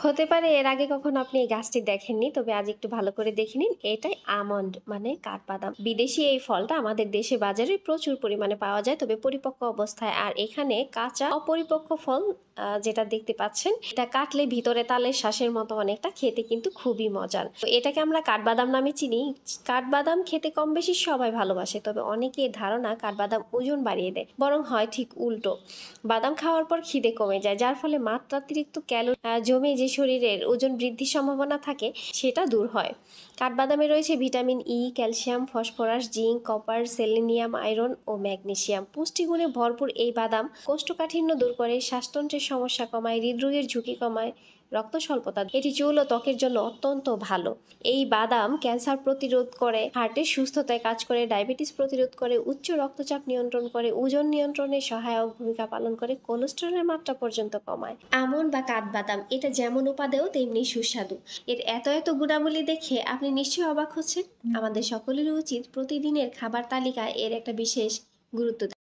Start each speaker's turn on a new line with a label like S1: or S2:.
S1: হতে পারে এর আগে কখনো আপনি এই গাছটি দেখেননি। তবে আজ একটু ভালো করে দেখে নিন। এটাই আমন্ড মানে কাঠবাদাম। বিদেশি এই ফলটা আমাদের দেশে বাজারে প্রচুর পরিমাণে পাওয়া যায়, তবে পরিপক্ক অবস্থায়। আর এখানে কাঁচা অপরিপক্ক ফল যেটা দেখতে পাচ্ছেন, এটা কাটলে ভিতরে তালের শ্বাসের মতো অনেকটা, খেতে কিন্তু খুবই মজার। তো এটাকে আমরা কাঠবাদাম নামে চিনি। কাঠবাদাম খেতে কম বেশি সবাই ভালোবাসে, তবে অনেকের ধারণা কাঠবাদাম ওজন বাড়িয়ে দেয়। বরং হয় ঠিক উল্টো। বাদাম খাওয়ার পর খিদে কমে যায়, যার ফলে মাত্রাতিরিক্ত ক্যালোরি জমে যে শরীরের ওজন বৃদ্ধির সম্ভাবনা থাকে সেটা দূর হয়। কাঠবাদামে রয়েছে vitamin E, calcium, phosphorus, zinc, copper, selenium, iron ও ম্যাগনেসিয়াম। পুষ্টিগুণে ভরপুর এই বাদাম কোষ্ঠকাঠিন্য দূর করে, শ্বাসতন্ত্রের সমস্যা কমায়, হৃদরোগের ঝুঁকি কমায়, রক্ত স্বল্পতা। এটি চুল ও ত্বকের জন্য অত্যন্ত ভালো। এই বাদাম ক্যান্সার প্রতিরোধ করে, হার্টের সুস্থতায় কাজ করে, ডায়াবেটিস প্রতিরোধ করে, উচ্চ রক্তচাপ নিয়ন্ত্রণ করে, ওজন নিয়ন্ত্রণে সহায়ক ভূমিকা পালন করে, কোলেস্টেরলের মাত্রা পর্যন্ত কমায়। আমন্ড বা কাঠবাদাম এটা যেমন উপাদেয় তেমনি সুস্বাদু। এর এত এত গুণাবলী দেখে আপনি নিশ্চয়ই অবাক হচ্ছেন। আমাদের সকলেরই উচিত প্রতিদিনের খাবার তালিকায় এর একটা বিশেষ গুরুত্ব দেওয়া।